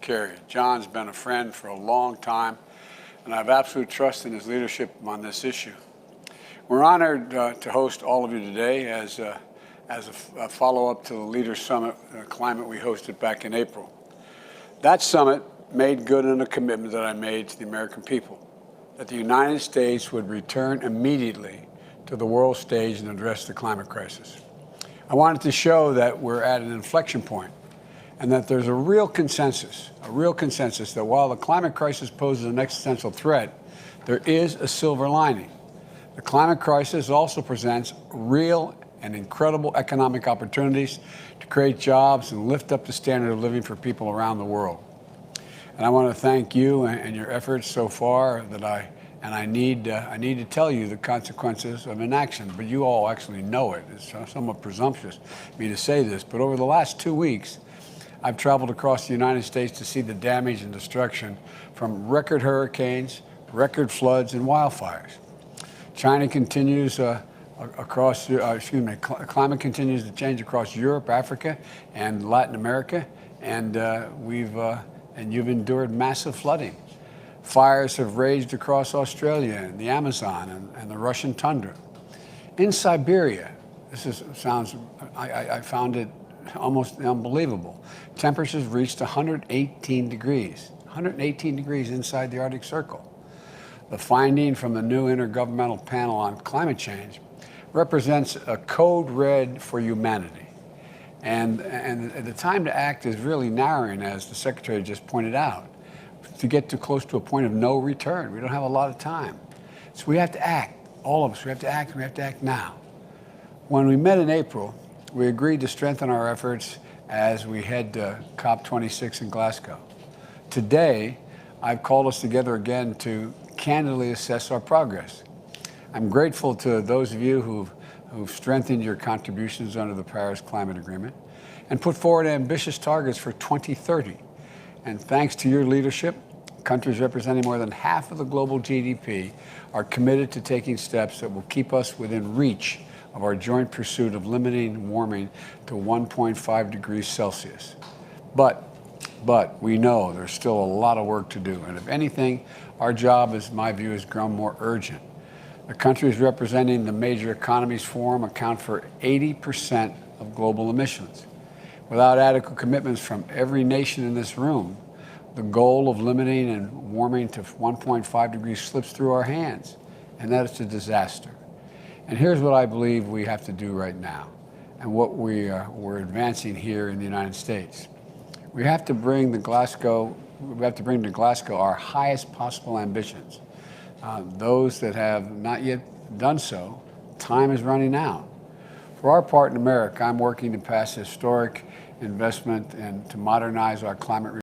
Kerry. John's been a friend for a long time, and I have absolute trust in his leadership on this issue. We're honored to host all of you today as a follow-up to the Leaders Summit Climate we hosted back in April. That summit made good on a commitment that I made to the American people, that the United States would return immediately to the world stage and address the climate crisis. I wanted to show that we're at an inflection point and that there's a real consensus that while the climate crisis poses an existential threat, there is a silver lining. The climate crisis also presents real and incredible economic opportunities to create jobs and lift up the standard of living for people around the world. And I want to thank you and your efforts so far I need to tell you the consequences of inaction, but you all actually know it. It's somewhat presumptuous of me to say this, but over the last 2 weeks, I've traveled across the United States to see the damage and destruction from record hurricanes, record floods, and wildfires. Climate continues to change across Europe, Africa, and Latin America, and you've endured massive flooding. Fires have raged across Australia and the Amazon and the Russian tundra. In Siberia, I found it almost unbelievable. Temperatures reached 118 degrees inside the Arctic Circle. The finding from the new Intergovernmental Panel on Climate Change represents a code red for humanity. And the time to act is really narrowing, as the Secretary just pointed out, to get too close to a point of no return. We don't have a lot of time. So we have to act, all of us. We have to act, and we have to act now. When we met in April, we agreed to strengthen our efforts as we head to COP26 in Glasgow. Today, I've called us together again to candidly assess our progress. I'm grateful to those of you who've strengthened your contributions under the Paris Climate Agreement and put forward ambitious targets for 2030. And thanks to your leadership, countries representing more than half of the global GDP are committed to taking steps that will keep us within reach of our joint pursuit of limiting warming to 1.5 degrees Celsius. But we know there's still a lot of work to do. And if anything, our job, in my view, has grown more urgent. The countries representing the major economies forum account for 80% of global emissions. Without adequate commitments from every nation in this room, the goal of limiting and warming to 1.5 degrees slips through our hands, and that is a disaster. And here's what I believe we have to do right now, and what we're advancing here in the United States. We have to bring to Glasgow our highest possible ambitions. Those that have not yet done so, time is running out. For our part in America, I'm working to pass historic investment and to modernize our climate